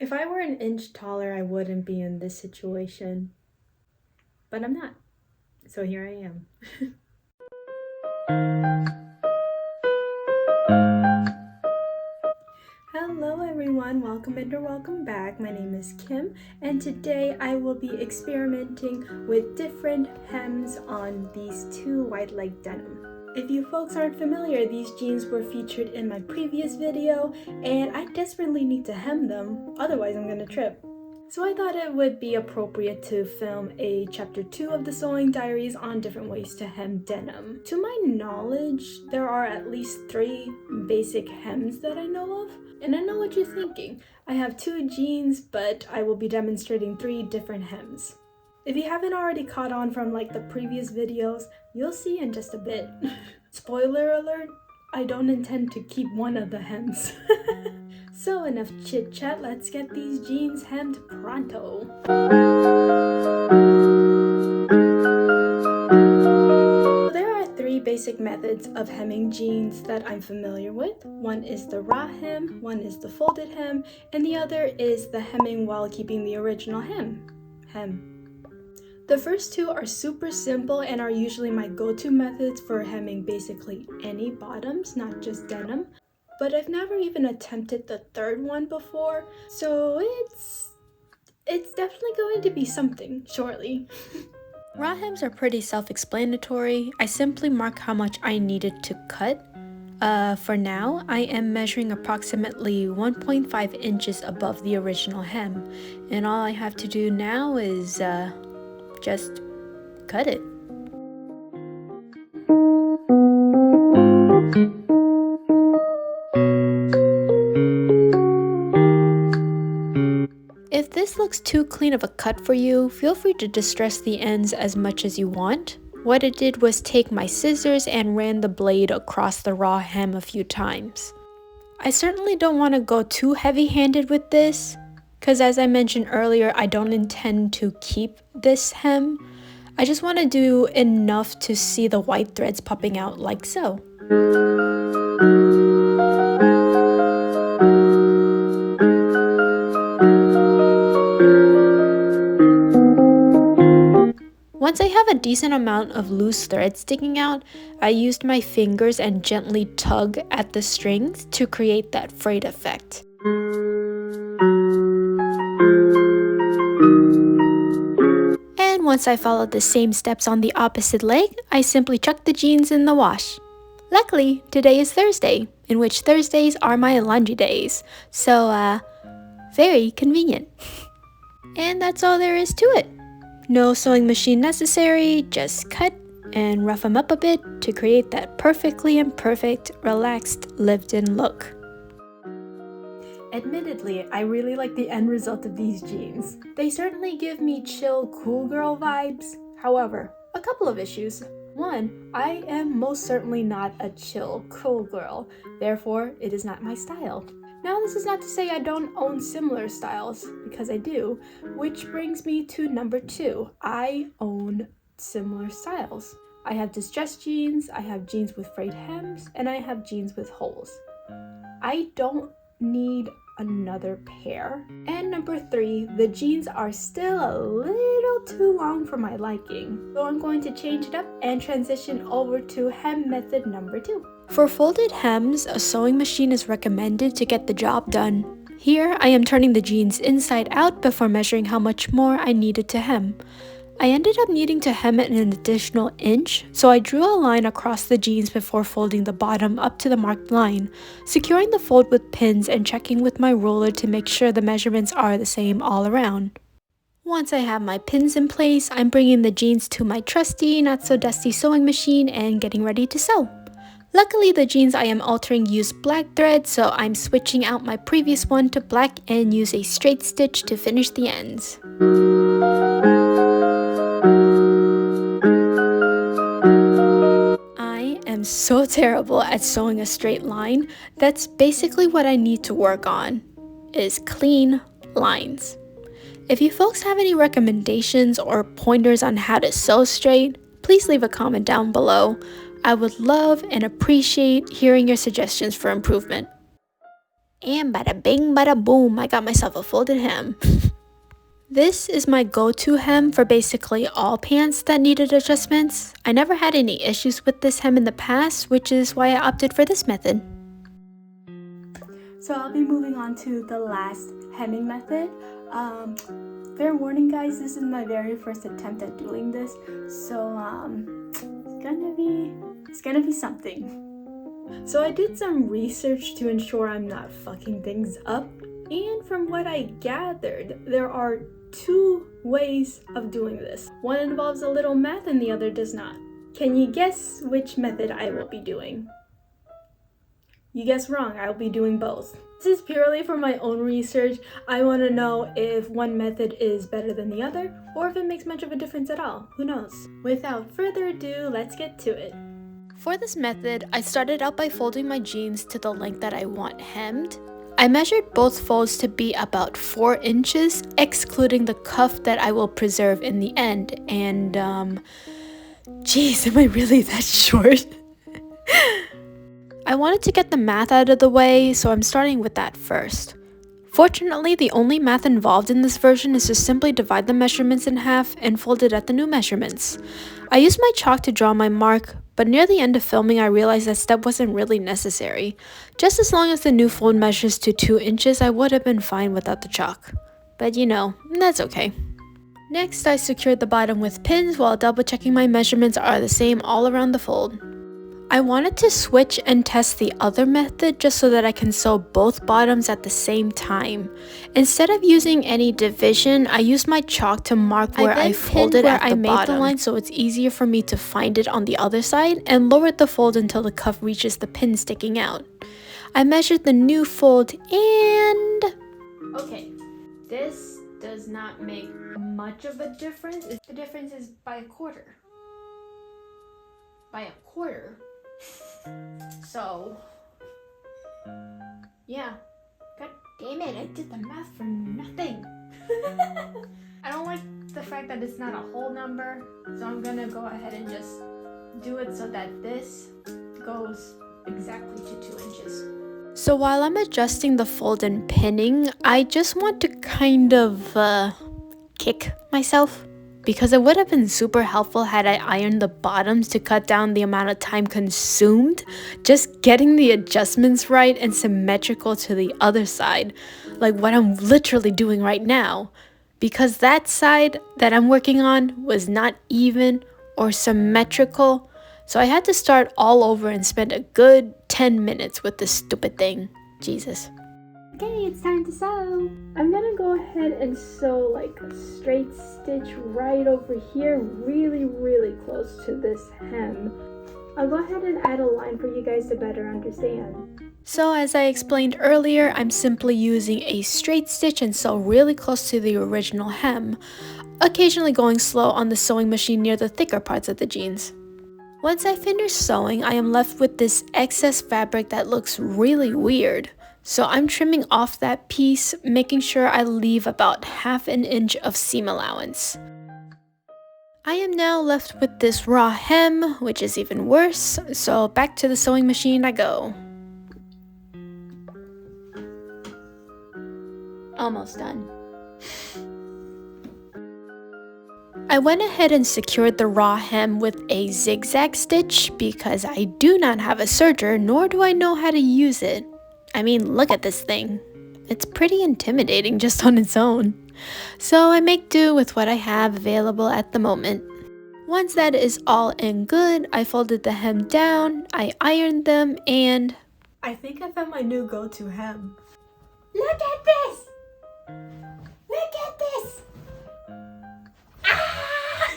If I were an inch taller, I wouldn't be in this situation. But I'm not. So here I am. Hello everyone, welcome and or welcome back. My name is Kim, and today I will be experimenting with different hems on these two wide leg denim. If you folks aren't familiar, these jeans were featured in my previous video, and I desperately need to hem them, otherwise I'm gonna trip. So I thought it would be appropriate to film a chapter 2 of the sewing diaries on different ways to hem denim. To my knowledge, there are at least 3 basic hems that I know of. And I know what you're thinking. I have 2 jeans, but I will be demonstrating 3 different hems. If you haven't already caught on from like the previous videos, you'll see in just a bit. Spoiler alert, I don't intend to keep one of the hems. So enough chit chat, let's get these jeans hemmed pronto. There are 3 basic methods of hemming jeans that I'm familiar with. One is the raw hem, one is the folded hem, and the other is the hemming while keeping the original hem. The first 2 are super simple and are usually my go-to methods for hemming basically any bottoms, not just denim. But I've never even attempted the 3rd one before, so it's definitely going to be something shortly. Raw hems are pretty self-explanatory. I simply mark how much I needed to cut. For now, I am measuring approximately 1.5 inches above the original hem, and all I have to do now is just cut it. If this looks too clean of a cut for you, feel free to distress the ends as much as you want. What I did was take my scissors and ran the blade across the raw hem a few times. I certainly don't want to go too heavy-handed with this, because as I mentioned earlier, I don't intend to keep this hem. I just want to do enough to see the white threads popping out like so. Once I have a decent amount of loose thread sticking out, I used my fingers and gently tug at the strings to create that frayed effect. And once I followed the same steps on the opposite leg, I simply chucked the jeans in the wash. Luckily, today is Thursday, in which Thursdays are my laundry days, so very convenient. And that's all there is to it. No sewing machine necessary, just cut and rough them up a bit to create that perfectly imperfect, relaxed, lived-in look. Admittedly, I really like the end result of these jeans. They certainly give me chill, cool girl vibes. However, a couple of issues. 1, I am most certainly not a chill, cool girl. Therefore, it is not my style. Now, this is not to say I don't own similar styles, because I do, which brings me to number 2. I own similar styles. I have distressed jeans, I have jeans with frayed hems, and I have jeans with holes. I don't need another pair. And number 3, the jeans are still a little too long for my liking. So I'm going to change it up and transition over to hem method number 2. For folded hems, a sewing machine is recommended to get the job done. Here, I am turning the jeans inside out before measuring how much more I needed to hem. I ended up needing to hem it an additional inch, so I drew a line across the jeans before folding the bottom up to the marked line, securing the fold with pins and checking with my ruler to make sure the measurements are the same all around. Once I have my pins in place, I'm bringing the jeans to my trusty, not so dusty sewing machine and getting ready to sew. Luckily, the jeans I am altering use black thread, so I'm switching out my previous one to black and use a straight stitch to finish the ends. I am so terrible at sewing a straight line. That's basically what I need to work on, is clean lines. If you folks have any recommendations or pointers on how to sew straight, please leave a comment down below. I would love and appreciate hearing your suggestions for improvement. And bada bing bada boom, I got myself a folded hem. This is my go-to hem for basically all pants that needed adjustments. I never had any issues with this hem in the past, which is why I opted for this method. So I'll be moving on to the last hemming method. Fair warning guys, this is my very first attempt at doing this, so it's gonna be something. So I did some research to ensure I'm not fucking things up, and from what I gathered, there are two ways of doing this. One involves a little math and the other does not. Can you guess which method I will be doing? You guessed wrong, I'll be doing both. This is purely for my own research. I want to know if one method is better than the other, or if it makes much of a difference at all. Who knows? Without further ado, let's get to it. For this method, I started out by folding my jeans to the length that I want hemmed. I measured both folds to be about 4 inches, excluding the cuff that I will preserve in the end. And, geez, am I really that short? I wanted to get the math out of the way, so I'm starting with that first. Fortunately, the only math involved in this version is to simply divide the measurements in half and fold it at the new measurements. I used my chalk to draw my mark, but near the end of filming I realized that step wasn't really necessary. Just as long as the new fold measures to 2 inches, I would have been fine without the chalk. But you know, that's okay. Next, I secured the bottom with pins while double checking my measurements are the same all around the fold. I wanted to switch and test the other method just so that I can sew both bottoms at the same time. Instead of using any division, I used my chalk to mark where I folded at the bottom. I made the line so it's easier for me to find it on the other side and lowered the fold until the cuff reaches the pin sticking out. I measured the new fold and... Okay, this does not make much of a difference. The difference is by a quarter. By a quarter? So, yeah. God damn it, I did the math for nothing. I don't like the fact that it's not a whole number, so I'm gonna go ahead and just do it so that this goes exactly to 2 inches. So while I'm adjusting the fold and pinning, I just want to kind of kick myself. Because it would have been super helpful had I ironed the bottoms to cut down the amount of time consumed just getting the adjustments right and symmetrical to the other side, like what I'm literally doing right now. Because that side that I'm working on was not even or symmetrical, so I had to start all over and spend a good 10 minutes with this stupid thing. Jesus. Okay, it's time to sew. I'm gonna go ahead and sew like a straight stitch right over here, really close to this hem. I'll go ahead and add a line for you guys to better understand. So as I explained earlier, I'm simply using a straight stitch and sew really close to the original hem, occasionally going slow on the sewing machine near the thicker parts of the jeans. Once I finish sewing, I am left with this excess fabric that looks really weird. So I'm trimming off that piece, making sure I leave about ½ inch of seam allowance. I am now left with this raw hem, which is even worse, so back to the sewing machine I go. Almost done. I went ahead and secured the raw hem with a zigzag stitch because I do not have a serger, nor do I know how to use it. I mean, look at this thing. It's pretty intimidating just on its own. So I make do with what I have available at the moment. Once that is all in good, I folded the hem down, I ironed them, and... I think I found my new go-to hem. Look at this! Look at this! Ah!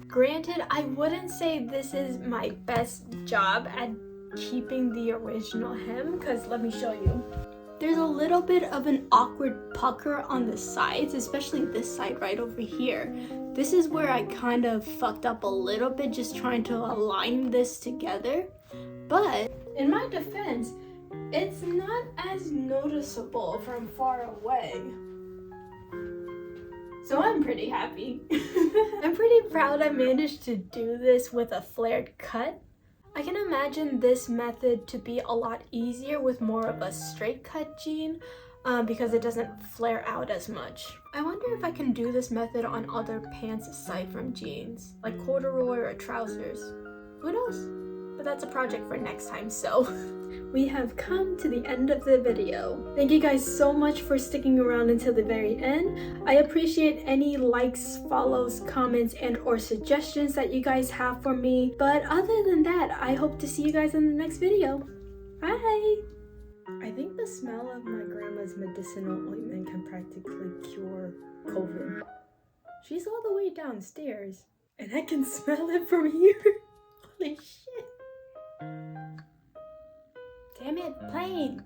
Granted, I wouldn't say this is my best job at keeping the original hem, because let me show you. There's a little bit of an awkward pucker on the sides, especially this side right over here. This is where I kind of fucked up a little bit just trying to align this together. But in my defense, it's not as noticeable from far away. So I'm pretty happy. I'm pretty proud I managed to do this with a flared cut. I can imagine this method to be a lot easier with more of a straight cut jean because it doesn't flare out as much. I wonder if I can do this method on other pants aside from jeans, like corduroy or trousers. Who knows? But that's a project for next time, so. We have come to the end of the video. Thank you guys so much for sticking around until the very end. I appreciate any likes, follows, comments, and or suggestions that you guys have for me. But other than that, I hope to see you guys in the next video. Bye! I think the smell of my grandma's medicinal ointment can practically cure COVID. She's all the way downstairs, and I can smell it from here. Holy shit. Damn it, plane!